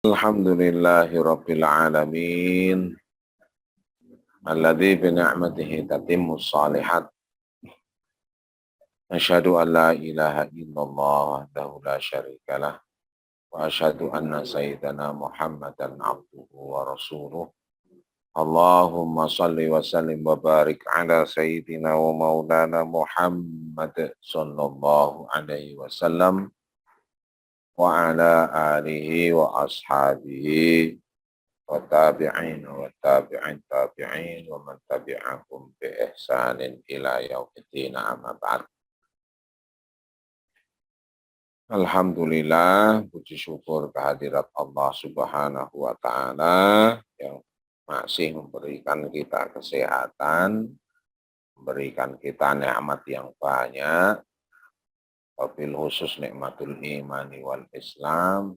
Alhamdulillahi Rabbil Alamin alladzi bi ni'matihi tatimmu shalihat. Asyhadu an la ilaha illallah wahdahu la syarikalah wa asyhadu anna sayyidana Muhammadan abduhu wa rasuluh. Allahumma salli wa sallim wa barik ala sayyidina wa maulana Muhammad sallallahu alaihi wasallam wa ala alihi wa ashabihi wa tabi'in wa tabi'in tabi'in wa man tabi'ahum bi ihsanin ila yaumiddin amma ba'd. Alhamdulillah, puji syukur kehadirat Allah Subhanahu wa taala yang masih memberikan kita kesehatan, memberikan kita nikmat yang banyak, wabil khusus nikmatul imani wal Islam.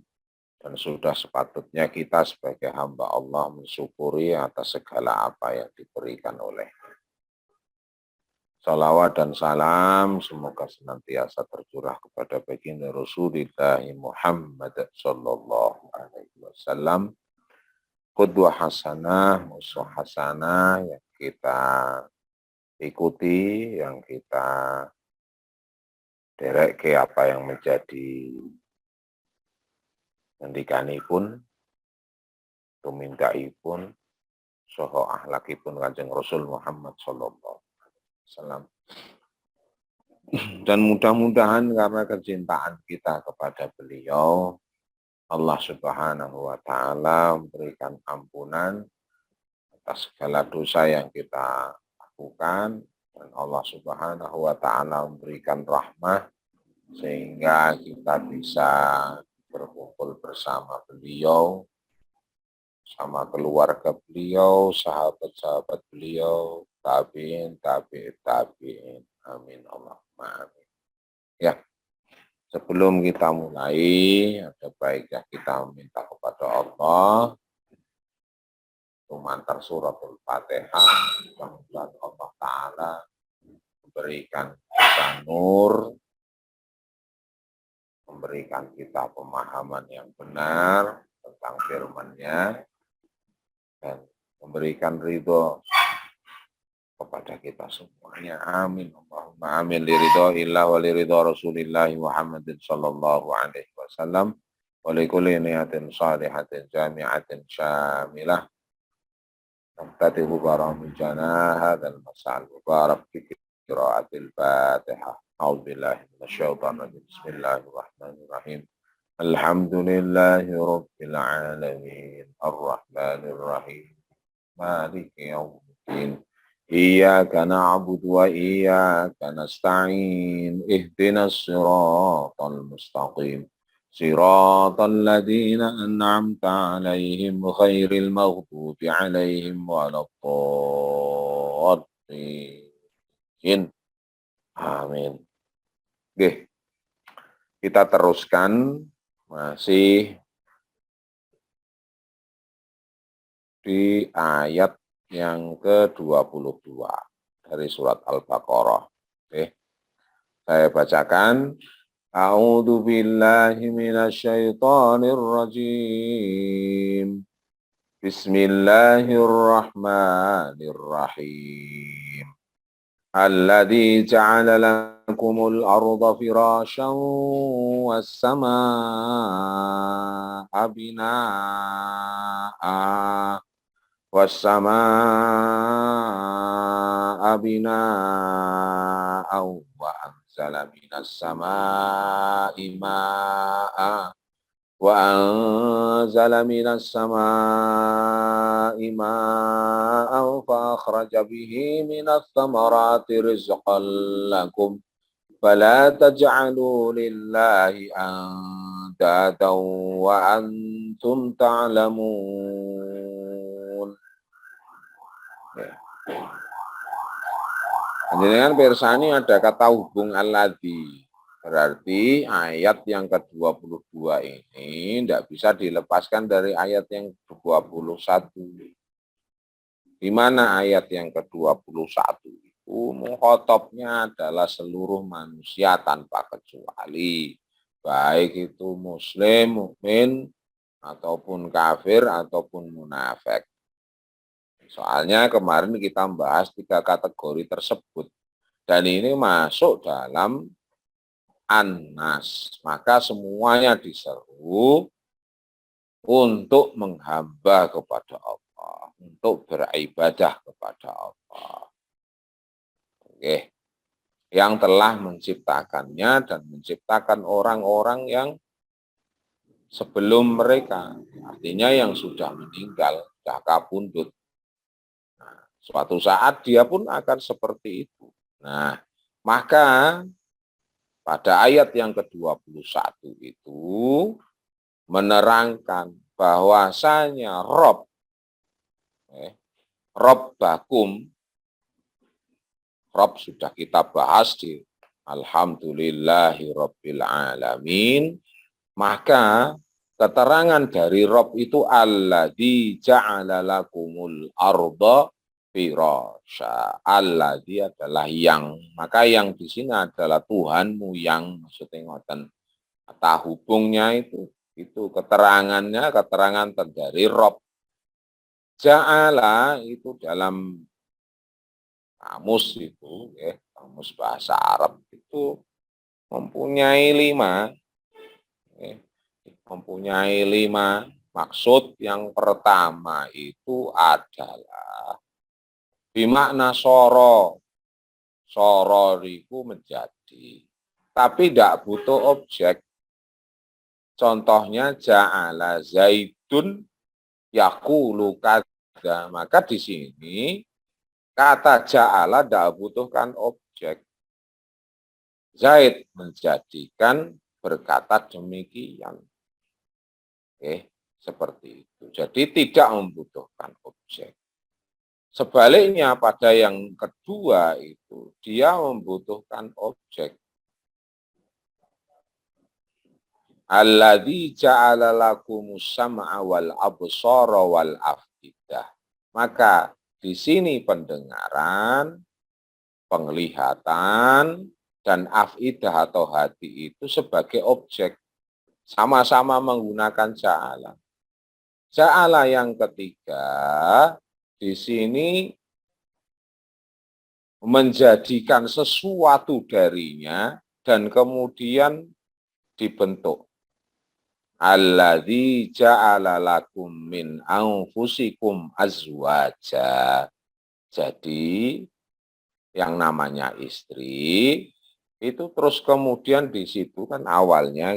Dan sudah sepatutnya kita sebagai hamba Allah mensyukuri atas segala apa yang diberikan olehnya. Salawat dan salam semoga senantiasa tercurah kepada baginda Rasulullah Muhammad sallallahu alaihi wasallam. Qudwah hasanah, musuh hasanah yang kita ikuti, yang kita derek ke apa yang menjadi ngendikanipun, tumindakipun, soho ahlakipun Kanjeng Rasul Muhammad sallallahu alaihi wasallam. Dan mudah-mudahan karena kecintaan kita kepada beliau, Allah Subhanahu wa taala memberikan ampunan atas segala dosa yang kita lakukan, dan Allah Subhanahu wa taala memberikan rahmah sehingga kita bisa berkumpul bersama beliau, sama keluarga beliau, sahabat-sahabat beliau, tabi'in, tabi'in. Amin Allahumma amin. Ya, sebelum kita mulai, ada baiknya kita meminta kepada Allah mengantar suratul Fatihah, mudah-mudahan Allah Ta'ala memberikan kita nur, memberikan kita pemahaman yang benar tentang firman-Nya, dan memberikan ridho kepada kita semuanya. Amin. Allahumma amin. Liridho illah wa liridho Rasulillah Muhammadin sallallahu alaihi wasallam wa likulli niyatin salihatin jami'atin syamilah. Naftatihu baramujana hadal masal mubarak fi qiraatil Fatihah. A'udzubillahi minasyaitonir rajim. Bismillahirrahmanirrahim. Alhamdulillahi rabbil alamin. Arrahmanir rahim. Maliki yaumiddin. Iyyaka na'budu wa iyyaka nasta'in. Ihdinas siratal mustaqim. Siratal ladzina an'amta 'alaihim ghairil maghdubi 'alaihim waladdallin. Amin. Oke, kita teruskan masih di ayat yang ke-22 dari surat Al-Baqarah. Oke. Saya bacakan. A'udzu billahi minasyaitonir rajim. Bismillahirrahmanirrahim. Alladzi ja'ala lakumul arda firasyan was samaa'a binaa'a was-samaa'a binaa'an wa anzala minas samaa'i maa'a wa anzala minas samaa'i maa'an fa akhraja bihi minas thamarati rizqan lakum fala taj'alu lillahi andadan wa antum ta'lamun. Dengan persani ada kata hubung alladzi. Berarti ayat yang ke-22 ini tidak bisa dilepaskan dari ayat yang ke-21. Di mana ayat yang ke-21 itu mukhatabnya adalah seluruh manusia tanpa kecuali. Baik itu muslim, mukmin, ataupun kafir, ataupun munafik. Soalnya kemarin kita membahas 3 kategori tersebut. Dan ini masuk dalam An-Nas. Maka semuanya diseru untuk menghamba kepada Allah. Untuk beribadah kepada Allah. Oke. Yang telah menciptakannya dan menciptakan orang-orang yang sebelum mereka. Artinya yang sudah meninggal, sudah kabundut. Nah, suatu saat dia pun akan seperti itu. Nah, maka pada ayat yang ke-21 itu menerangkan bahwasanya Rob Bakum, Rob sudah kita bahas di Alhamdulillahirabbil alamin. Maka keterangan dari Rob itu alladzi ja'ala lakumul arda firasya. Alladzi adalah yang. Maka yang di sini adalah Tuhanmu yang, maksudnya ngoten. Kata hubungnya itu keterangan dari Rob. Ja'ala itu dalam kamus itu, kamus bahasa Arab itu mempunyai 5 maksud. Yang pertama itu adalah bimakna soro itu menjadi, tapi tidak butuh objek. Contohnya ja'ala zaidun yaqulu kadza. Maka di sini kata ja'ala tidak butuhkan objek. Zaid menjadikan berkata demikian. Seperti itu. Jadi tidak membutuhkan objek. Sebaliknya pada yang kedua itu dia membutuhkan objek. Alladzi ja'ala lakumus sam'a wal absara wal afidah. Maka di sini pendengaran, penglihatan, dan afidah atau hati itu sebagai objek. Sama-sama menggunakan ja'ala. Ja'ala yang ketiga di sini menjadikan sesuatu darinya dan kemudian dibentuk. Alladzi ja'ala lakum min anfusikum azwaja. Jadi yang namanya istri itu terus kemudian di situ kan awalnya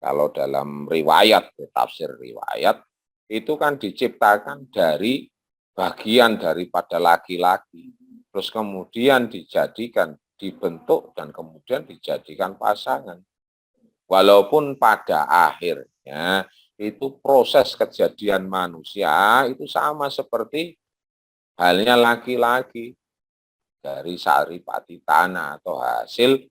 kalau dalam riwayat, tafsir riwayat itu kan diciptakan dari bagian daripada laki-laki. Terus kemudian dibentuk dan kemudian dijadikan pasangan. Walaupun pada akhirnya itu proses kejadian manusia itu sama seperti halnya laki-laki dari saripati tanah atau hasil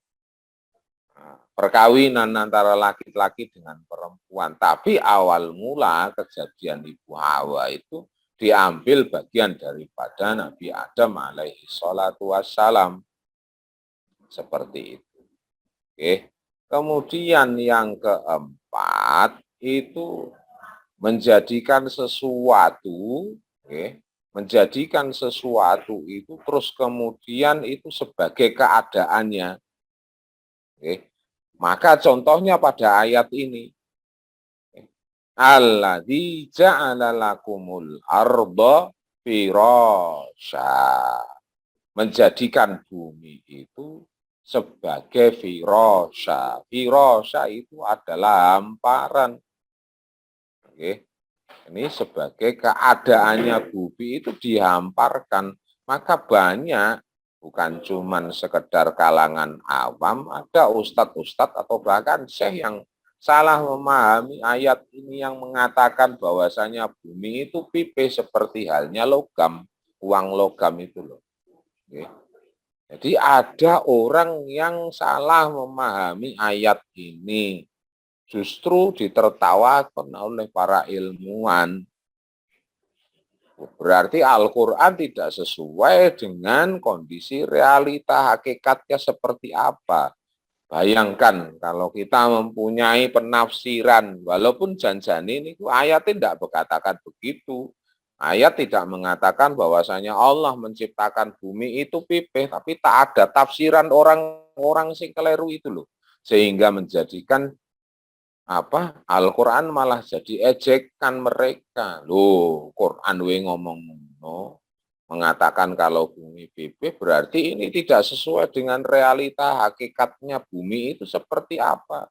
perkawinan antara laki-laki dengan perempuan. Tapi awal mula kejadian Ibu Hawa itu diambil bagian daripada Nabi Adam alaihi salatu wassalam. Seperti itu. Oke. Kemudian yang keempat itu menjadikan sesuatu, menjadikan sesuatu itu terus kemudian itu sebagai keadaannya. Maka contohnya pada ayat ini. Alladzi ja'ala lakumul arda firasya. Menjadikan bumi itu sebagai firasya. Firasya itu adalah hamparan. Ini sebagai keadaannya bumi itu dihamparkan. Maka banyak, bukan cuman sekedar kalangan awam, ada ustadz-ustadz atau bahkan syekh yang salah memahami ayat ini yang mengatakan bahwasanya bumi itu pipe seperti halnya logam, uang logam itu loh. Jadi ada orang yang salah memahami ayat ini, justru ditertawakan oleh para ilmuwan. Berarti Al-Quran tidak sesuai dengan kondisi realita hakikatnya seperti apa. Bayangkan kalau kita mempunyai penafsiran, walaupun janjani ini ayatnya tidak berkatakan begitu. Ayat tidak mengatakan bahwasanya Allah menciptakan bumi itu pipih, tapi tak ada tafsiran orang-orang sing keliru itu loh. Sehingga menjadikan Al-Quran malah jadi ejekan mereka. Loh, Quran we ngomong no, mengatakan kalau bumi pipih berarti ini tidak sesuai dengan realita hakikatnya bumi itu seperti apa.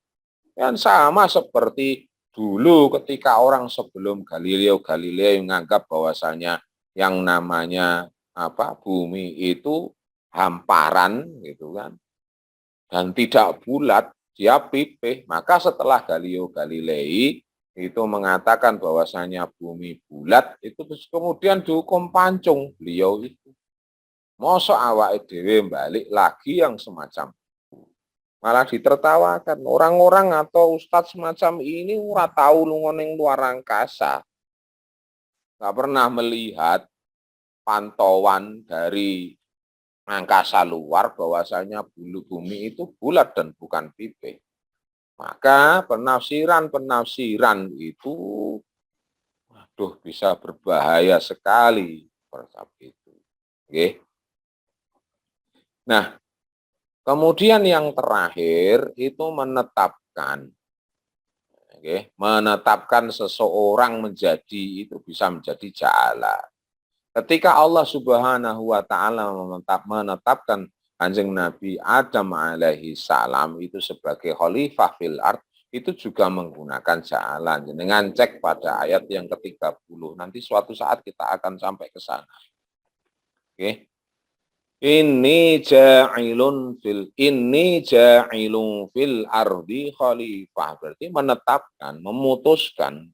Yang sama seperti dulu ketika orang sebelum Galileo Galilei menganggap bahwasanya yang namanya bumi itu hamparan gitu kan dan tidak bulat, dia pipih. Maka setelah Galileo Galilei itu mengatakan bahwasanya bumi bulat, itu kemudian dihukum pancung beliau itu. Mosok awake dhewe balik lagi yang semacam malah ditertawakan orang-orang atau ustadz semacam ini ora tahu lunga ning luar angkasa, nggak pernah melihat pantauan dari angkasa luar bahwasanya bulu bumi itu bulat dan bukan pipih. Maka penafsiran-penafsiran itu bisa berbahaya sekali seperti itu. Oke. Nah, kemudian yang terakhir itu menetapkan seseorang menjadi itu bisa menjadi ja'ala. Ketika Allah Subhanahu wa taala menetapkan Kanjeng Nabi Adam alaihi salam itu sebagai khalifah fil ard, itu juga menggunakan ja'ala. Dengan cek pada ayat yang ke-30. Nanti suatu saat kita akan sampai ke sana. Oke. Inni ja'ilun fil ardi khalifah. Berarti menetapkan, memutuskan,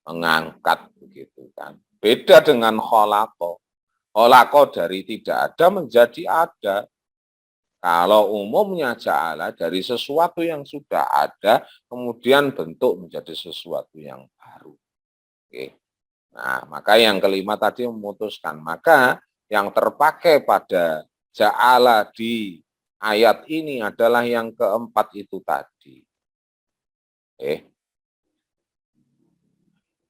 mengangkat begitu kan. Beda dengan kholaqo. Kholaqo dari tidak ada menjadi ada. Kalau umumnya ja'ala dari sesuatu yang sudah ada, kemudian bentuk menjadi sesuatu yang baru. Oke. Nah, maka yang kelima tadi memutuskan. Maka yang terpakai pada ja'ala di ayat ini adalah yang keempat itu tadi.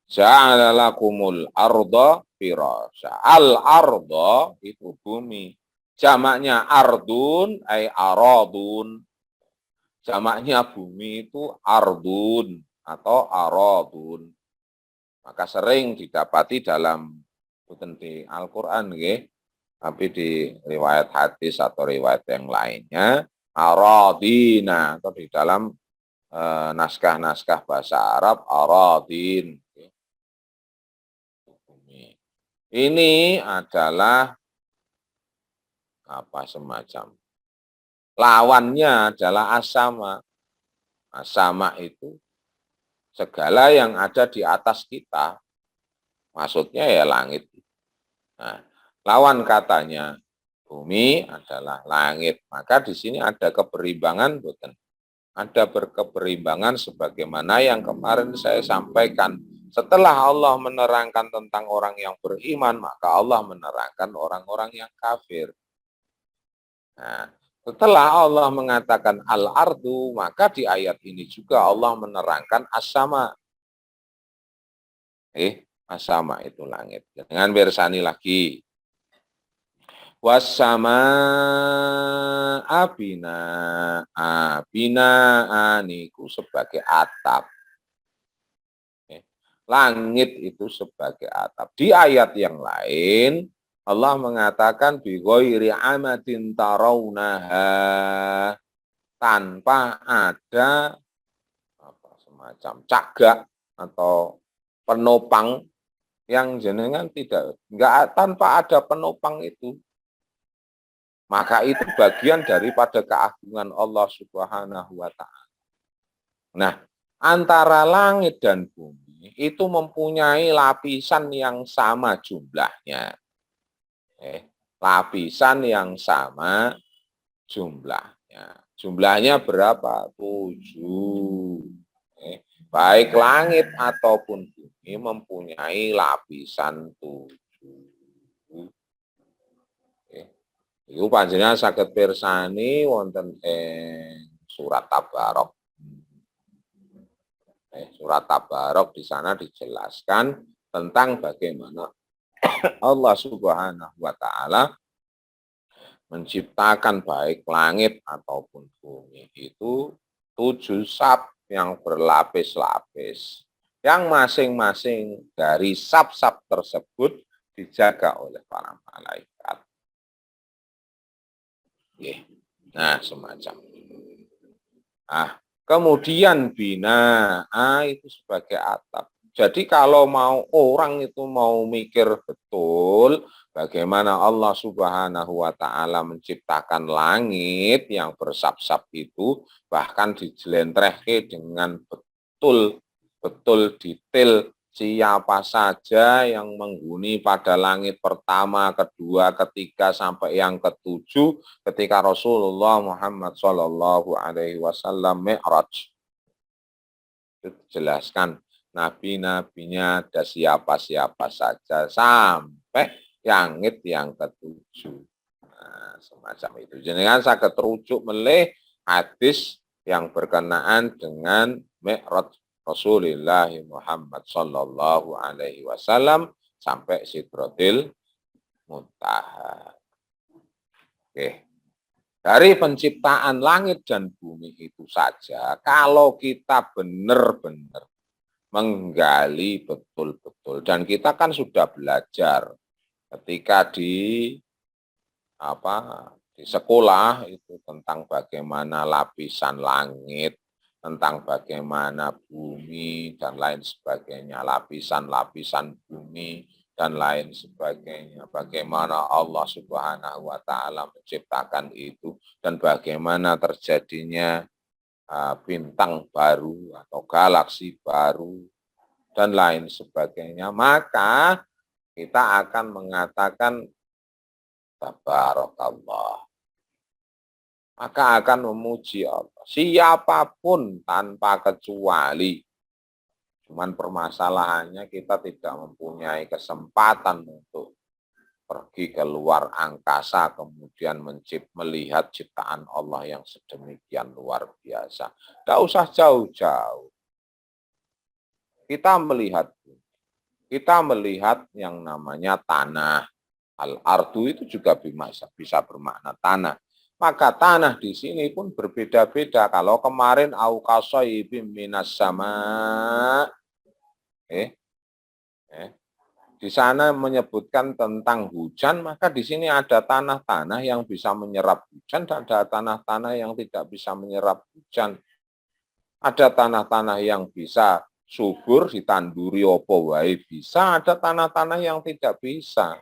Ja'ala lakumul arda firasya. Al-arda itu bumi. Jamaknya ardun, aradun. Jamaknya bumi itu ardun atau aradun. Maka sering didapati dalam di Al-Quran, tapi di riwayat hadis atau riwayat yang lainnya, aradina, atau di dalam naskah-naskah bahasa Arab, aradin. Ini adalah semacam lawannya adalah asama. Asama itu segala yang ada di atas kita, maksudnya ya langit. Nah, lawan katanya bumi adalah langit. Maka di sini ada keberimbangan, bukan? Ada berkeberimbangan sebagaimana yang kemarin saya sampaikan. Setelah Allah menerangkan tentang orang yang beriman, maka Allah menerangkan orang-orang yang kafir. Nah, setelah Allah mengatakan al-ardu, maka di ayat ini juga Allah menerangkan as-sama. As-sama itu langit. Dengan bersani lagi. Was-sama abina. Abina aniku sebagai atap. Langit itu sebagai atap. Di ayat yang lain, Allah mengatakan bi ghairi amadin tarawunaha, tanpa ada semacam cagak atau penopang yang jenengan enggak tanpa ada penopang itu. Maka itu bagian daripada keagungan Allah Subhanahu wa taala. Nah, antara langit dan bumi itu mempunyai lapisan yang sama jumlahnya. Lapisan yang sama jumlahnya. Jumlahnya berapa? 7. Baik langit ataupun bumi mempunyai lapisan 7. Iku panjenengan saged pirsani wonten surat Tabarok. Surat Tabarok di sana dijelaskan tentang bagaimana Allah Subhanahu wa taala menciptakan baik langit ataupun bumi itu 7 sab yang berlapis-lapis. Yang masing-masing dari sab-sab tersebut dijaga oleh para malaikat. Nah, semacam itu. Nah, kemudian bina, itu sebagai atap. Jadi kalau mau orang itu mau mikir betul bagaimana Allah Subhanahu wa taala menciptakan langit yang bersab-sab itu, bahkan dijelentrehke dengan betul detail siapa saja yang menghuni pada langit pertama, kedua, ketiga sampai yang ketujuh ketika Rasulullah Muhammad Shallallahu Alaihi Wasallam Mi'raj. Itu dijelaskan nabi-nabinya ada siapa-siapa saja sampai langit yang ketujuh. Nah, semacam itu. Jenengan saged rujuk melih hadis yang berkenaan dengan Mi'raj Rasulullah Muhammad Sallallahu Alaihi Wasallam sampai Sidratil Muntaha. Oke. Dari penciptaan langit dan bumi itu saja, kalau kita benar-benar menggali betul-betul, dan kita kan sudah belajar ketika di sekolah itu tentang bagaimana lapisan langit, tentang bagaimana bumi dan lain sebagainya, lapisan-lapisan bumi dan lain sebagainya. Bagaimana Allah Subhanahu wa taala menciptakan itu dan bagaimana terjadinya bintang baru atau galaksi baru dan lain sebagainya. Maka kita akan mengatakan tabarakallah. Maka akan memuji Allah. Siapapun tanpa kecuali. Cuman permasalahannya kita tidak mempunyai kesempatan untuk pergi ke luar angkasa kemudian melihat ciptaan Allah yang sedemikian luar biasa. Tidak usah jauh-jauh. Kita melihat yang namanya tanah. Al-ardu itu juga bisa bermakna tanah. Maka tanah di sini pun berbeda-beda. Kalau kemarin auqasaibim minas sama, di sana menyebutkan tentang hujan, maka di sini ada tanah-tanah yang bisa menyerap hujan dan ada tanah-tanah yang tidak bisa menyerap hujan. Ada tanah-tanah yang bisa subur ditanduri opo wae bisa, ada tanah-tanah yang tidak bisa.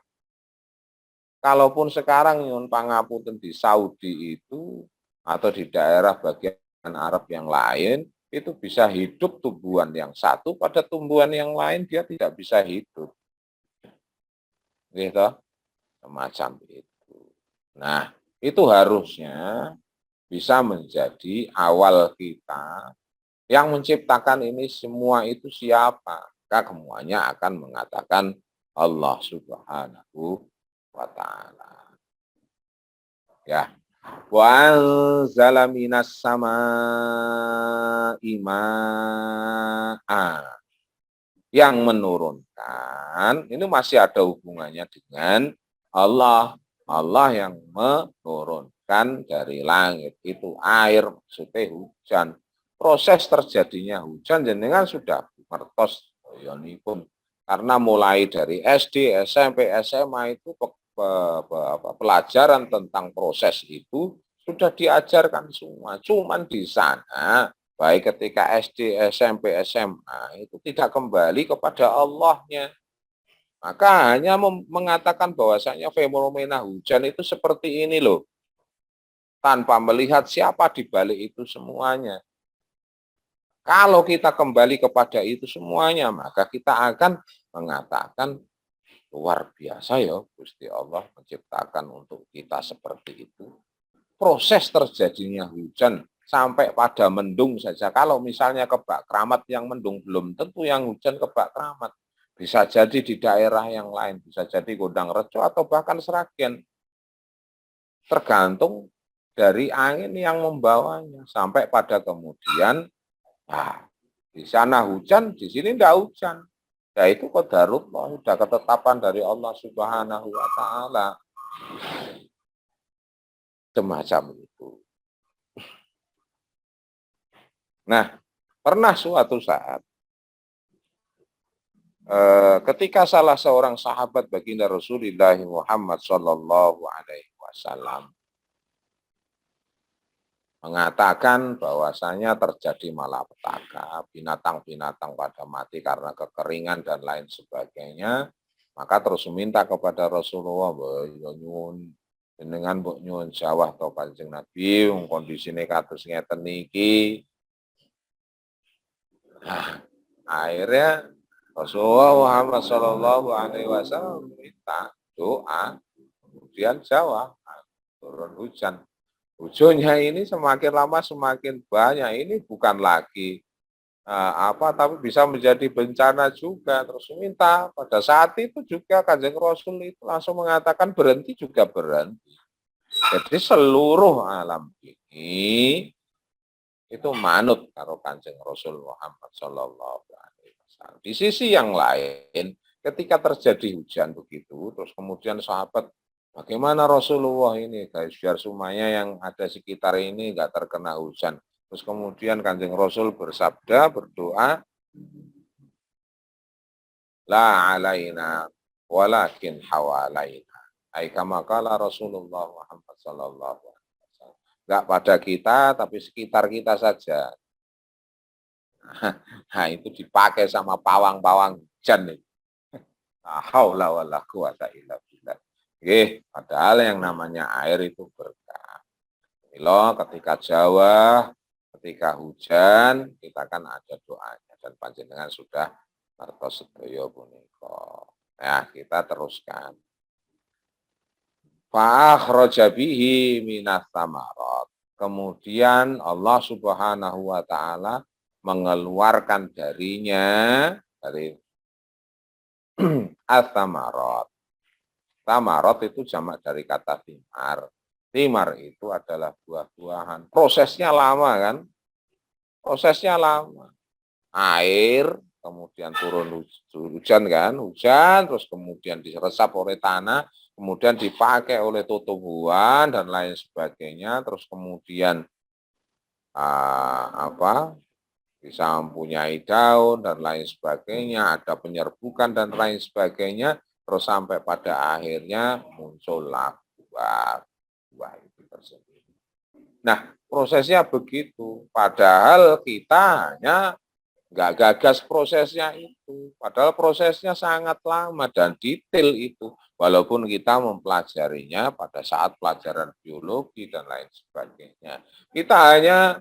Kalaupun sekarang nyun pangapunten di Saudi itu atau di daerah bagian Arab yang lain itu bisa hidup tumbuhan yang satu pada tumbuhan yang lain dia tidak bisa hidup. Gitu. Semacam itu. Nah, itu harusnya bisa menjadi awal kita yang menciptakan ini semua itu siapa? Maka semuanya akan mengatakan Allah Subhanahu wa ta'ala. Ya. Wa anzala minas sama'i ma'a. Yang menurunkan, ini masih ada hubungannya dengan Allah. Allah yang menurunkan dari langit. Itu air, maksudnya hujan. Proses terjadinya hujan, jenengan sudah ngertos. Pun karena mulai dari SD, SMP, SMA itu pelajaran tentang proses itu sudah diajarkan semua. Cuman di sana, baik ketika SD, SMP, SMA, itu tidak kembali kepada Allahnya. Maka hanya mengatakan bahwasanya fenomena hujan itu seperti ini loh. Tanpa melihat siapa di balik itu semuanya. Kalau kita kembali kepada itu semuanya, maka kita akan mengatakan luar biasa ya Gusti Allah menciptakan untuk kita seperti itu. Proses terjadinya hujan sampai pada mendung saja. Kalau misalnya kebak keramat yang mendung, belum tentu yang hujan kebak keramat. Bisa jadi di daerah yang lain, bisa jadi Gondang Rejo atau bahkan Sragen. tergantung dari angin yang membawanya. Sampai pada kemudian, nah, di sana hujan, di sini tidak hujan. Ya itu qadarullah, sudah ketetapan dari Allah Subhanahu wa taala. Semacam itu. Nah, pernah suatu saat ketika salah seorang sahabat baginda Rasulullah Muhammad Shallallahu Alaihi Wasallam mengatakan bahwasanya terjadi malapetaka, binatang-binatang pada mati karena kekeringan dan lain sebagainya, maka terus meminta kepada Rasulullah, nyuwun dengan mbok nyuwun jawah atau Kanjeng Nabi kondisine kados ngeten niki. Nah, akhirnya Rasulullah Muhammad Shallallahu Alaihi Wasallam minta doa, kemudian jawab turun hujan. Hujannya ini semakin lama semakin banyak. Ini bukan lagi tapi bisa menjadi bencana juga. Terus minta pada saat itu juga Kanjeng Rasul itu langsung mengatakan berhenti juga berhenti. Jadi seluruh alam ini itu manut karo Kanjeng Rasul Muhammad Shallallahu Alaihi Wasallam. Di sisi yang lain, ketika terjadi hujan begitu, terus kemudian sahabat, bagaimana Rasulullah ini, guys, biar semuanya yang ada sekitar ini nggak terkena hujan. Terus kemudian Kanjeng Rasul bersabda, berdoa, la alaina walakin hawalaina. Ai kama qala Rasulullah Muhammad Shallallahu Alaihi Wasallam. Nggak pada kita, tapi sekitar kita saja. Nah, itu dipakai sama pawang-pawang hujan. La haula wala quwata illa billah. Padahal yang namanya air itu berkah. Milo ketika Jawa, ketika hujan, kita kan ada doanya dan panjenengan sudah ngertos sedaya punika. Ya, kita teruskan. Fa'akhraja bihi minas samarat. Kemudian Allah Subhanahu wa taala mengeluarkan darinya dari as-samarot. Samarot itu jamak dari kata timar. Timar itu adalah buah-buahan. Prosesnya lama kan? Prosesnya lama. Air, kemudian turun hujan kan? Hujan, terus kemudian diresap oleh tanah, kemudian dipakai oleh tumbuhan dan lain sebagainya, terus kemudian bisa mempunyai daun dan lain sebagainya, ada penyerbukan dan lain sebagainya, terus sampai pada akhirnya muncullah buah itu tersebut. Nah, prosesnya begitu. Padahal kita hanya nggak gagas prosesnya itu. Padahal prosesnya sangat lama dan detail itu. Walaupun kita mempelajarinya pada saat pelajaran biologi dan lain sebagainya. Kita hanya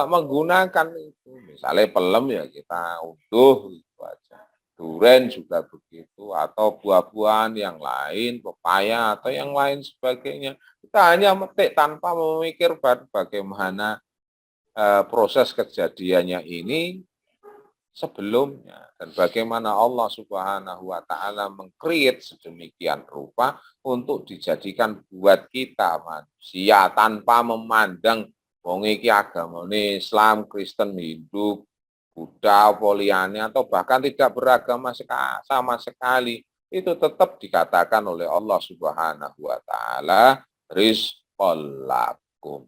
menggunakan itu. Misalnya pelem ya kita unduh itu aja. Duren juga begitu atau buah-buahan yang lain, pepaya atau yang lain sebagainya. Kita hanya metik tanpa memikir bagaimana proses kejadiannya ini sebelumnya dan bagaimana Allah Subhanahu wa taala mengcreate sedemikian rupa untuk dijadikan buat kita manusia tanpa memandang wong iki agamane Islam, Kristen, Hindu, Buddha, Poliane atau bahkan tidak beragama sama sekali. Itu tetap dikatakan oleh Allah Subhanahu wa taala rizqal lakum.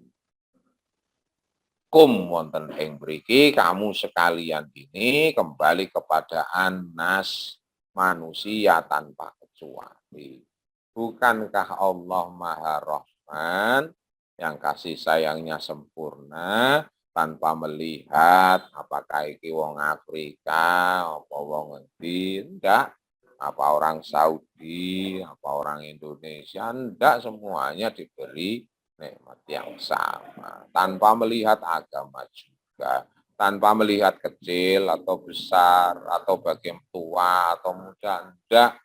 Wonten ing mriki kamu sekalian ini kembali kepada anas manusia tanpa kecuali. Bukankah Allah Maha Rahman yang kasih sayangnya sempurna tanpa melihat apakah iki wong Afrika, apa wong endi, enggak. Apa orang Saudi, apa orang Indonesia, enggak, semuanya diberi nikmat yang sama tanpa melihat agama juga, tanpa melihat kecil atau besar atau bagaimana tua atau muda, enggak.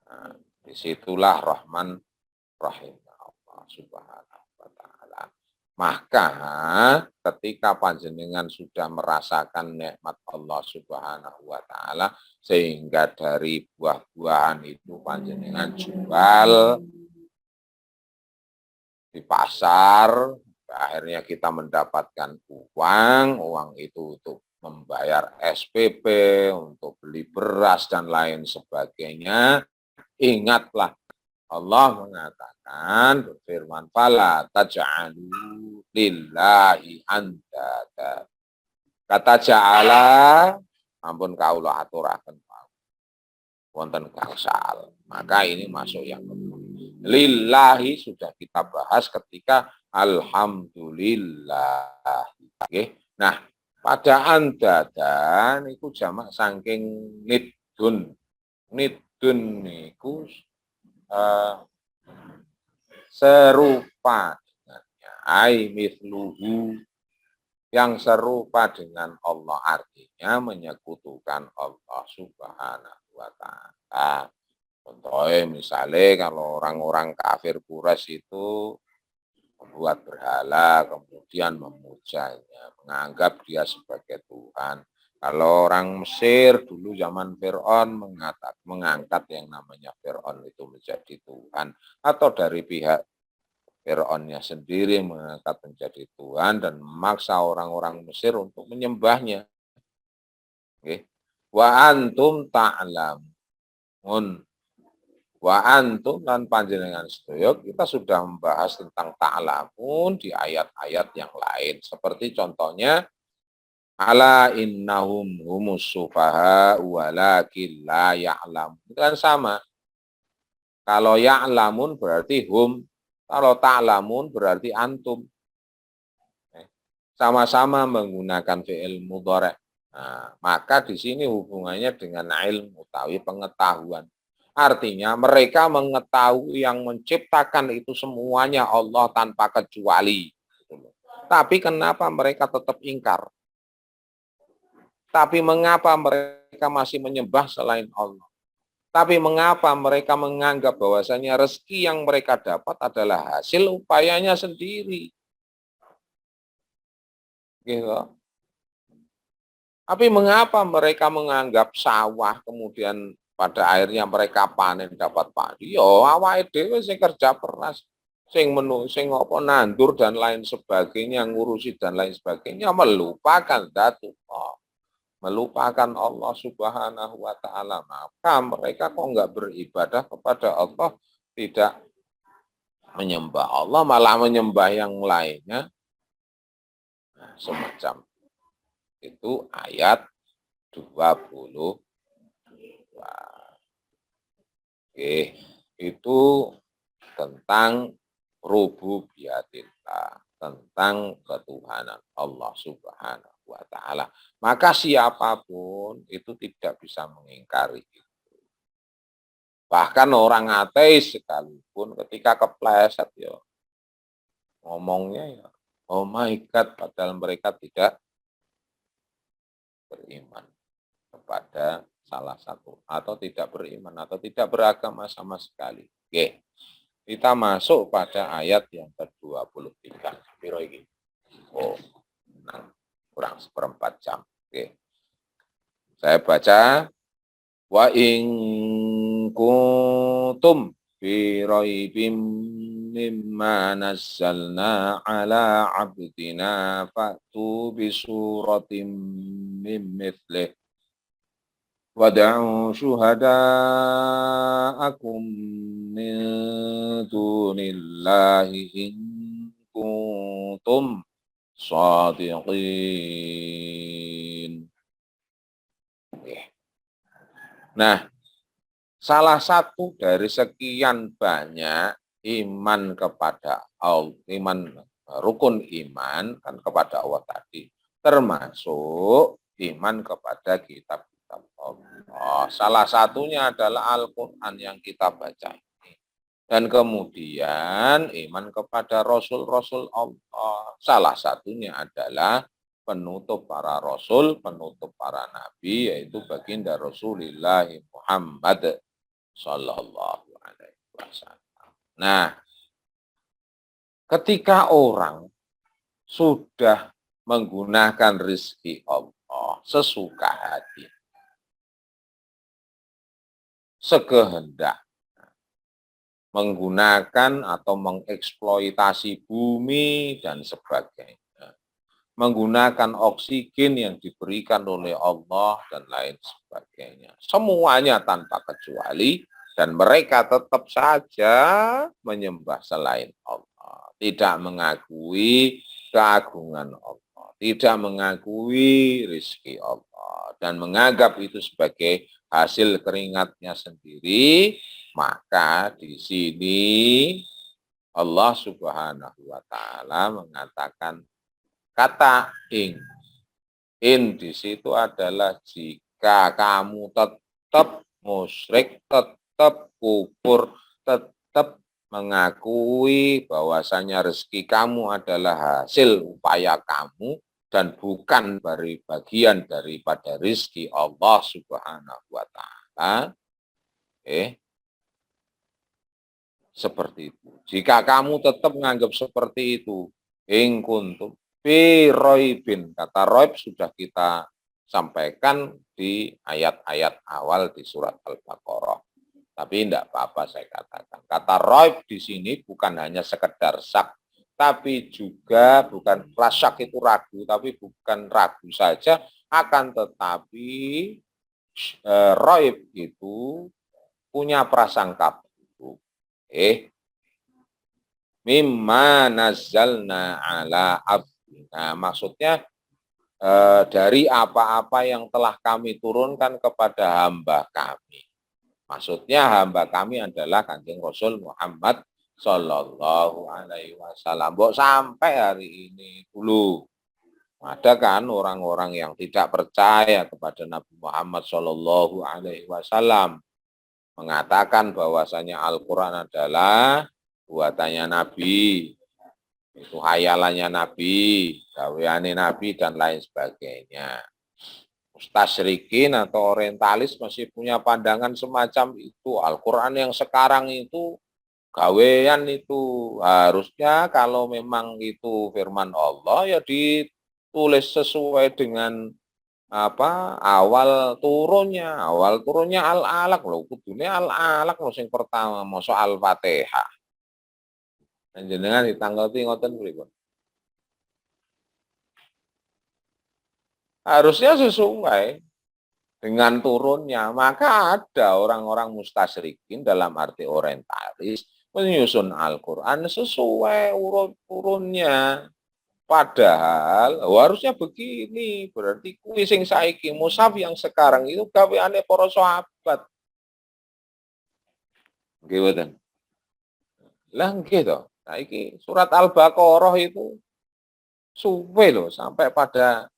Nah, disitulah Rahman Rahim Allah Subhanahu wa taala. Maka ketika panjenengan sudah merasakan nikmat Allah Subhanahu wa taala sehingga dari buah-buahan itu panjenengan jual di pasar, akhirnya kita mendapatkan uang itu untuk membayar SPP, untuk beli beras dan lain sebagainya. Ingatlah Allah mengatakan, berfirman, fala taj'alu lillahi andada. Kata ja'ala, ampun kaulah aturaken wonten gangsal. Maka ini masuk yang kedua. Lillahi sudah kita bahas ketika alhamdulillah. Oke. Nah, pada andadan itu jamak saking nidun. Nidun niku serupa dengannya. Ai mithluhu, yang serupa dengan Allah, artinya menyekutukan Allah Subhanahu wa taala. Contohnya misalnya kalau orang-orang kafir Quraisy itu membuat berhala, kemudian memujanya, menganggap dia sebagai Tuhan. Kalau orang Mesir dulu zaman Fir'aun mengangkat yang namanya Fir'aun itu menjadi Tuhan. Atau dari pihak Fir'aunnya sendiri mengangkat menjadi Tuhan dan memaksa orang-orang Mesir untuk menyembahnya. Oke. Wa antum ta'lamun. Wa antum dan panjenengan sedaya kita sudah membahas tentang ta'lamun di ayat-ayat yang lain. Seperti contohnya ala innahum humus sufaha walakin la ya'lamun. Itu kan sama. Kalau ya'lamun berarti hum, kalau ta'lamun berarti antum. Sama-sama menggunakan fi'il mudhari'. Nah, maka di sini hubungannya dengan ilmu, utawi pengetahuan. Artinya mereka mengetahui yang menciptakan itu semuanya Allah tanpa kecuali. Tapi kenapa mereka tetap ingkar? Tapi mengapa mereka masih menyembah selain Allah? Tapi mengapa mereka menganggap bahwasanya rezeki yang mereka dapat adalah hasil upayanya sendiri? Gitu. Tapi mengapa mereka menganggap sawah kemudian pada akhirnya mereka panen dapat padi? Yo awake dhewe sing kerja keras, sing sing apa nandur dan lain sebagainya, ngurusi dan lain sebagainya, melupakan dzatullah. Melupakan Allah Subhanahu wa taala. Maka mereka kok enggak beribadah kepada Allah, tidak menyembah Allah, malah menyembah yang lainnya. Nah, semacam itu ayat 20. Oke, itu tentang rububiyatillah, tentang ketuhanan Allah Subhanahu wa taala. Maka siapapun itu tidak bisa mengingkari itu. Bahkan orang ateis sekalipun ketika kepleset ya ngomongnya ya oh my God, padahal mereka tidak beriman kepada salah satu atau tidak beriman atau tidak beragama sama sekali. Oke. Kita masuk pada ayat yang ke-23. Piro iki? Oh, nah, kurang seperempat jam. Oke. Saya baca wa in kuntum fi raibim mimma nazzalna ala abdina fa'tu bi suratim min mithlih wad'u syuhada'akum min dunillahi in kuntum shadiqin. Nah, salah satu dari sekian banyak iman kepada Allah, rukun iman kan kepada Allah tadi, termasuk iman kepada kitab-kitab Allah. Salah satunya adalah Al-Quran yang kita baca ini. Dan kemudian iman kepada Rasul-Rasul Allah. Salah satunya adalah penutup para rasul, penutup para nabi, yaitu baginda Rasulullah Muhammad Sallallahu Alaihi Wasallam. Nah, ketika orang sudah menggunakan rezeki Allah sesuka hati, sekehendak, menggunakan atau mengeksploitasi bumi dan sebagainya, menggunakan oksigen yang diberikan oleh Allah dan lain sebagainya. Semuanya tanpa kecuali, dan mereka tetap saja menyembah selain Allah, tidak mengakui keagungan Allah, tidak mengakui rizki Allah, dan menganggap itu sebagai hasil keringatnya sendiri. Maka di sini Allah Subhanahu wa taala mengatakan kata ing. In di situ adalah jika kamu tetap musyrik, tetap kufur, tetap mengakui bahwasanya rezeki kamu adalah hasil upaya kamu dan bukan dari bagian daripada rezeki Allah Subhanahu wa taala. Seperti itu. Jika kamu tetap menganggap seperti itu, in kuntum fi roibin. Kata roib sudah kita sampaikan di ayat-ayat awal di surat Al-Baqarah. Tapi tidak apa-apa saya katakan. Kata roib di sini bukan hanya sekedar syak, tapi juga bukan syak itu ragu, tapi bukan ragu saja, akan tetapi roib itu punya prasangka buruk. Mimma nazzalna ala abdina. Maksudnya dari apa-apa yang telah kami turunkan kepada hamba kami. Maksudnya hamba kami adalah Kanjeng Rasul Muhammad Sallallahu Alaihi Wasallam. Sampai hari ini dulu ada kan orang-orang yang tidak percaya kepada Nabi Muhammad Sallallahu Alaihi Wasallam, mengatakan bahwasanya Al-Quran adalah buatannya Nabi, itu hayalannya Nabi, gaweane Nabi, dan lain sebagainya. Mustasyrikin atau orientalis masih punya pandangan semacam itu. Al-Quran yang sekarang itu gawean itu. Harusnya kalau memang itu firman Allah ya ditulis sesuai dengan awal turunnya al-alaq lho, kudune al-alaq lho sing pertama mosok al-Fatihah. Panjenengan ditanggapi ngoten pripun? Harusnya sesuai dengan turunnya. Maka ada orang-orang mustasyrikin dalam arti orientalis menyusun Al-Qur'an sesuai urut turunnya. Padahal harusnya begini, berarti kuwi sing saiki mushaf yang sekarang itu gaweane para sahabat. Nggih mboten. Lah nggih to. Saiki surat Al-Baqarah itu suwe loh sampai pada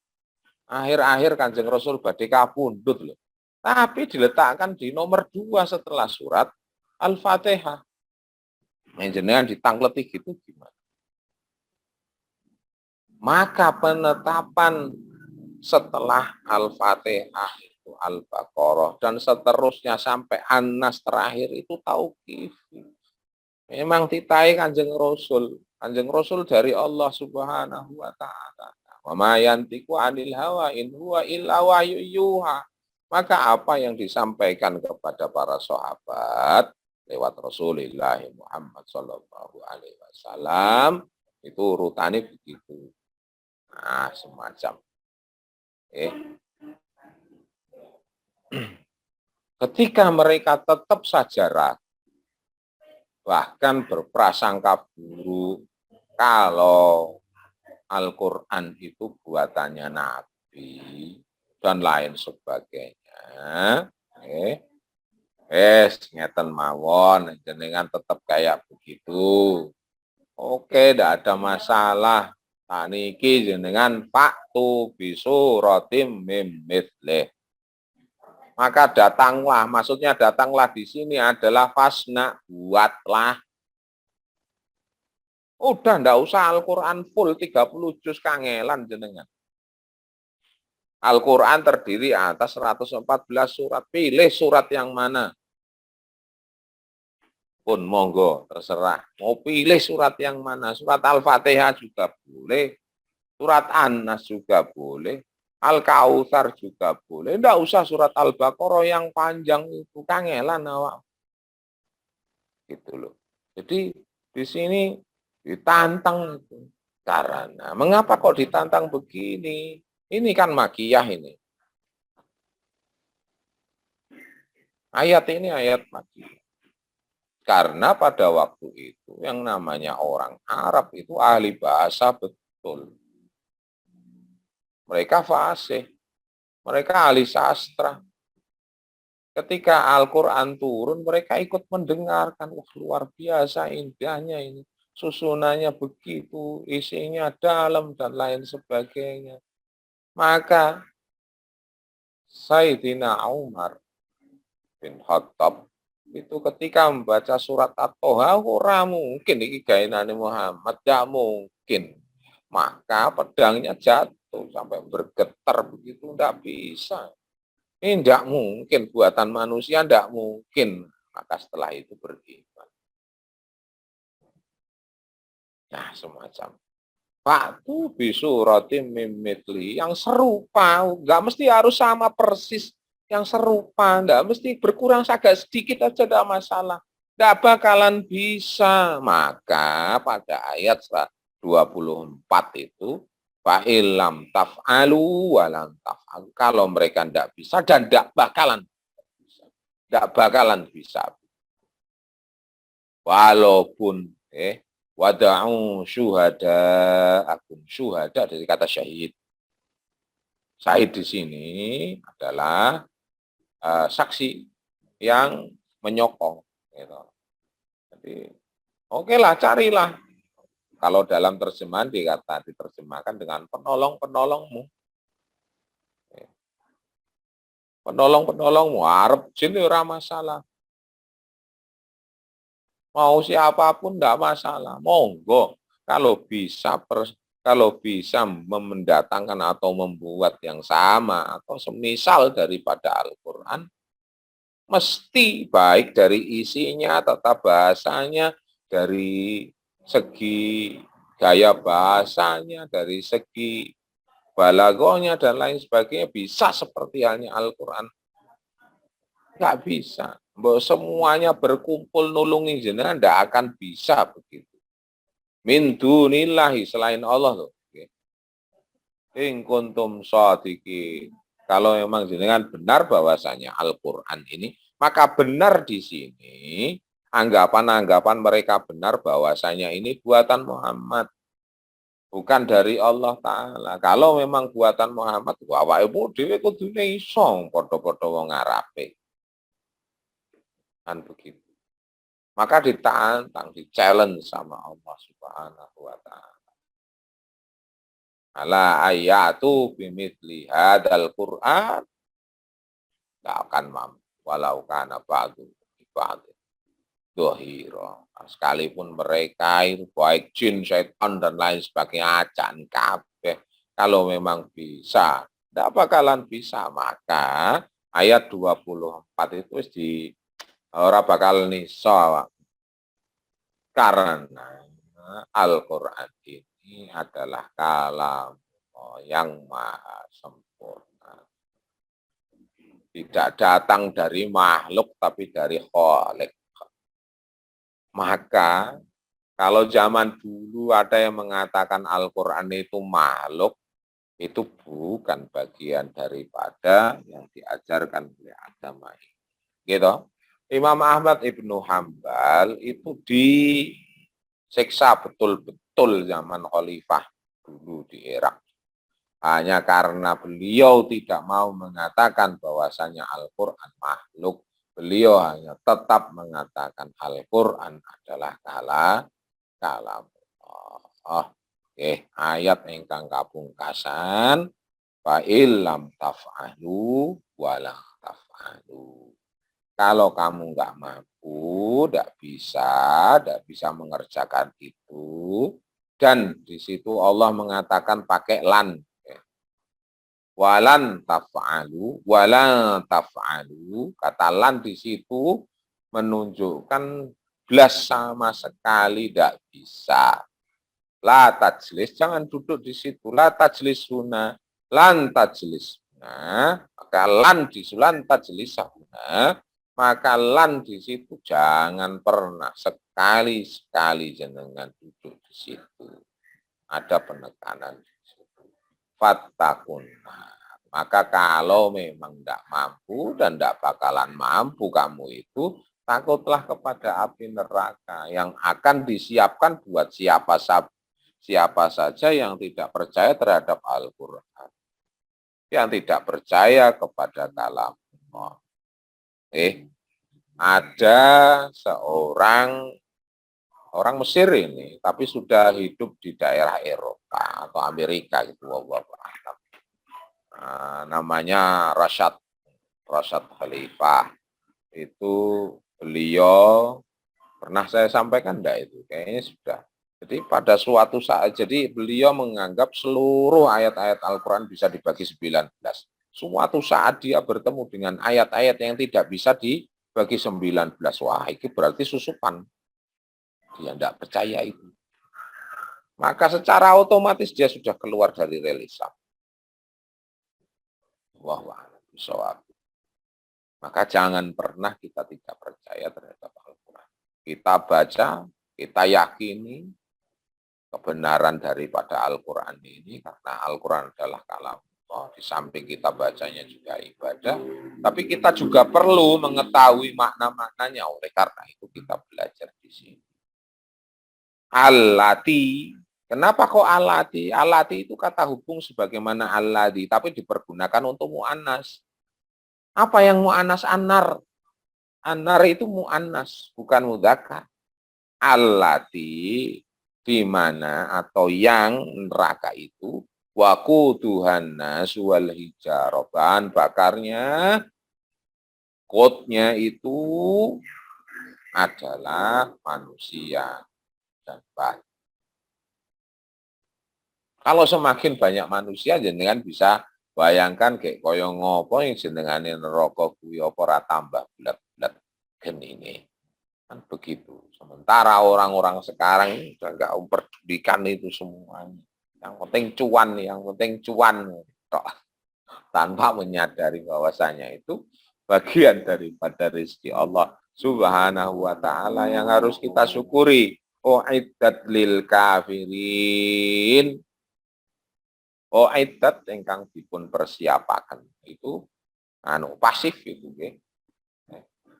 akhir-akhir Kanjeng Rasul badhe kapundhut loh. Tapi diletakkan di nomor 2 setelah surat Al-Fatihah. Jenengan ditangleti gitu gimana? Maka penetapan setelah Al-Fatihah itu Al-Baqarah dan seterusnya sampai An-Nas terakhir itu tauqif. Memang titai Kanjeng Rasul. Kanjeng Rasul dari Allah Subhanahu wa taala. Wa ma yantiqu 'anil hawa in huwa illa wahyu yuha. Maka apa yang disampaikan kepada para sahabat lewat Rasulullah Muhammad sallallahu alaihi wasallam itu urutannya begitu. Nah, semacam ketika mereka tetap saja ragu, bahkan berprasangka buruk kalau Al-Quran itu buatannya Nabi dan lain sebagainya. Ngeten mawon, jenengan tetap kayak begitu. Oke, tidak ada masalah. Taniki jenengan faktu bisu rotim mim mithlih. Maka datanglah, maksudnya datanglah di sini adalah fasna, buatlah. Udah ndak usah Al-Quran full 30 juz kangelan jenengan. Al-Quran terdiri atas 114 surat. Pilih surat yang mana. Pun monggo, terserah. Mau pilih surat yang mana. Surat Al-Fatihah juga boleh. Surat An-Nas juga boleh. Al-Kautsar juga boleh. Ndak usah surat Al-Baqarah yang panjang itu, kangelan awak. Gitu loh. Jadi di sini ditantang itu. Karena mengapa kok ditantang begini? Ini kan makiyah ini. Ayat ini ayat makiyah. Karena pada waktu itu yang namanya orang Arab itu ahli bahasa betul. Mereka fasih, mereka ahli sastra. Ketika Al-Quran turun, mereka ikut mendengarkan. Wah, luar biasa indahnya ini. Susunannya begitu, isinya dalam, dan lain sebagainya. Maka Sayyidina Umar bin Khattab itu ketika membaca surat At-Toha, ora mungkin ini gainane Muhammad, tidak mungkin. Maka pedangnya jatuh sampai bergetar begitu, tidak bisa. Ini tidak mungkin, buatan manusia tidak mungkin. Maka setelah itu beriman. Nah, semacam. Waktu bisurati mimitli yang serupa, nggak mesti harus sama persis yang serupa, nggak mesti berkurang agak sedikit aja tidak masalah. Nggak bakalan bisa. Maka pada ayat 24 itu, fa'ilam taf'alu walam taf'alu. Kalau mereka tidak bisa dan tidak bakalan bisa. Tidak bakalan bisa. Walaupun wada'u syuhada akum syuhada dari kata syahid. Syahid di sini adalah saksi yang menyokong. Gitu. Jadi, oke lah, carilah. Kalau dalam terjemahan diterjemahkan dengan penolong-penolongmu. Penolong-penolongmu, Arab jin ora masalah. Mau siapapun tidak masalah. Monggo. Kalau bisa mendatangkan atau membuat yang sama atau semisal daripada Al-Quran, mesti baik dari isinya, tata bahasanya, dari segi gaya bahasanya, dari segi balagonya dan lain sebagainya bisa seperti halnya Al-Quran. Nggak bisa. Semuanya berkumpul nulungi jenengan tidak akan bisa begitu. Min dunillahi, selain Allah loh. In kuntum shadiqin. Kalau memang jenengan benar bahwasanya Al-Qur'an ini, maka benar di sini anggapan-anggapan mereka benar bahwasanya ini buatan Muhammad, bukan dari Allah taala. Kalau memang buatan Muhammad, awake dhewe kudune iso padha-padha wong Arabe. Kan begitu. Maka ditantang, di-challenge sama Allah Subhanahu wa taala. Ala ayatu bimithli hadzal Qur'an, enggak akan mampu walau kana ba'du ba'du dohiro. Sekalipun mereka itu baik jin, syaitan dan lain sebagainya acan kabeh, kalau memang bisa, enggak bakalan bisa. Maka ayat 24 itu di ora bakal niso, karena Al-Quran ini adalah kalam yang maha sempurna. Tidak datang dari makhluk, tapi dari Khalik. Maka, kalau zaman dulu ada yang mengatakan Al-Quran itu makhluk, itu bukan bagian daripada yang diajarkan oleh agama ini. Gitu. Imam Ahmad Ibnu Hambal itu disiksa betul-betul zaman khalifah dulu di Irak. Hanya karena beliau tidak mau mengatakan bahwasanya Al-Quran makhluk, beliau hanya tetap mengatakan Al-Quran adalah kalam Allah. Ayat ingkang kapungkasan, fa illam taf'alu wala taf'alu. Kalau kamu nggak mampu, tidak bisa mengerjakan itu, dan di situ Allah mengatakan pakai lan. Walan taf'alu, kata lan di situ menunjukkan blas sama sekali tidak bisa. La tajlis, jangan duduk di situ. La tajlis huna, lan tajlis huna. Maka lan disulan tajlis huna. Maka lan di situ jangan pernah sekali-sekali jenengan duduk di situ. Ada penekanan di situ. Fattakun. Maka kalau memang tidak mampu dan tidak bakalan mampu kamu itu, takutlah kepada api neraka yang akan disiapkan buat siapa saja yang tidak percaya terhadap Al-Quran. Yang tidak percaya kepada kalam Allah. Ada seorang orang Mesir ini, tapi sudah hidup di daerah Eropa atau Amerika gitu. Namanya Rasyad Khalifah. Itu beliau pernah saya sampaikan enggak itu? Kayaknya sudah. Jadi pada suatu saat, jadi beliau menganggap seluruh ayat-ayat Al-Quran bisa dibagi 19. Suatu saat dia bertemu dengan ayat-ayat yang tidak bisa dibagi 19. Wah, itu berarti susupan. Dia tidak percaya itu. Maka secara otomatis dia sudah keluar dari rel Islam. Wah, maka jangan pernah kita tidak percaya terhadap Al-Quran. Kita baca, kita yakini kebenaran daripada Al-Quran ini, karena Al-Quran adalah kalam Allah. Di samping kita bacanya juga ibadah, tapi kita juga perlu mengetahui makna-maknanya. Oleh karena itu kita belajar di sini. Allati. Kenapa kok alati? Alati itu kata hubung sebagaimana alladhi, tapi dipergunakan untuk mu'annas. Apa yang mu'annas? Anar. Anar itu mu'annas, bukan mudzakkar. Allati, di mana atau yang neraka itu, waquduhan nas wal hijarah, bahan bakarnya, kodnya itu adalah manusia dan batu. Kalau semakin banyak manusia, jenengan bisa bayangkan kayak koyo ngopo yang jenengane neraka kuwi apa ora tambah blet-blet gen ini. Kan begitu. Sementara orang-orang sekarang ini sudah nggak memperdulikan itu semuanya. Yang penting cuan, yang penting cuan. Tanpa menyadari bahwasanya itu bagian daripada rezeki Allah Subhanahu wa taala yang harus kita syukuri. Uiddat lil kafirin. Uiddat ingkang dipun persiapaken itu pasif itu nggih.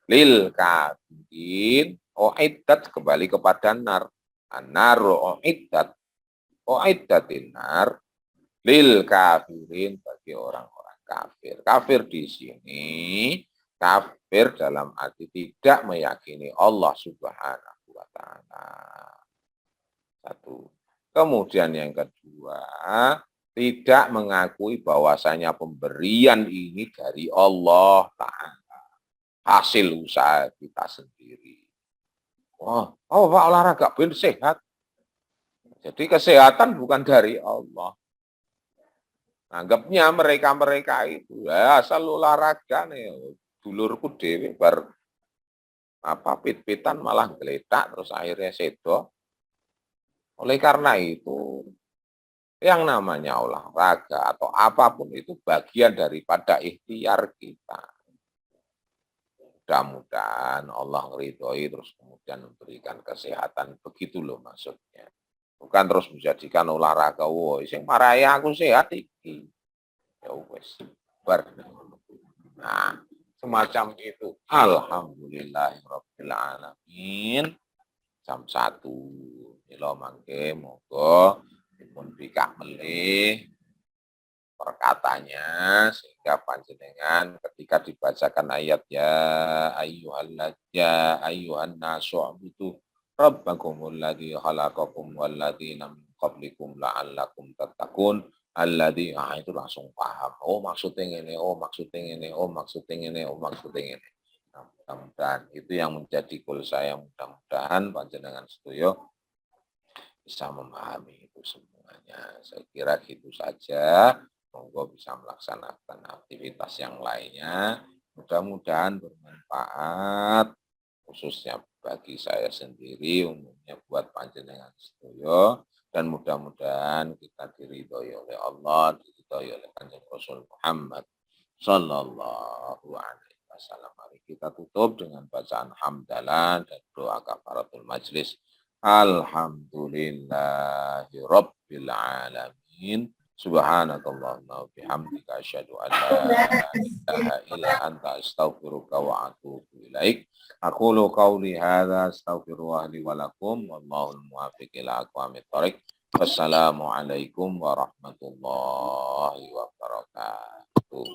Lil kafirin, uiddat kembali kepada nar. Anar uiddatin nar lil kafirin, bagi orang-orang kafir. Kafir di sini kafir dalam arti tidak meyakini Allah Subhanahu wa taala. Satu. Kemudian yang kedua, tidak mengakui bahwasanya pemberian ini dari Allah Ta'ala. Hasil usaha kita sendiri. Oh Pak olahraga ben sehat. Jadi kesehatan bukan dari Allah. Anggapnya mereka-mereka itu ya asal olahraga nih. Dulurku dewe bar pit-pitan malah geletak terus akhirnya sedo. Oleh karena itu, yang namanya olahraga atau apapun itu bagian daripada ikhtiar kita. Mudah-mudahan Allah ridhoi terus kemudian memberikan kesehatan. Begitu loh maksudnya. Bukan terus menjadikan olahraga, woi, sing marahi aku sehat iki. Ya wes. Nah, semacam itu. Alhamdulillahirabbil alamin. Jam 1. Mila mangke monggo dipun bikak melih perkatanya sehingga panjenengan ketika dibacakan ayat ayyuhan nasu itu rabbakumul ladzi khalaqakum wal ladzina min qablikum la'allakum tattaqun alladzi itu langsung paham. Oh maksudnya ini, oh maksudnya ini, oh maksudnya ini, oh maksudnya ini. Nah, mudah-mudahan itu yang menjadi goal saya. Mudah-mudahan panjenengan setuju bisa memahami itu semuanya. Saya kira gitu saja. Monggo bisa melaksanakan aktivitas yang lainnya. Mudah-mudahan bermanfaat, khususnya bagi saya sendiri, umumnya buat panjenengan setuju. Dan mudah-mudahan kita diridhoi oleh Allah, diridhoi oleh Kanjeng Rasul Muhammad Sallallahu Alaihi wasallam. Mari kita tutup dengan bacaan hamdalah dan doa kafaratul majlis. Alhamdulillahi rabbil alamin. Subhanakallahumma wa bihamdika asyhadu an la ilaha illa anta astaghfiruka wa atubu ilaik. Aqulu qauli hadza astaghfirullah li wa lakum wallahul muwaffiq ila aqwamit thoriq. Wassalamualaikum warahmatullahi wabarakatuh.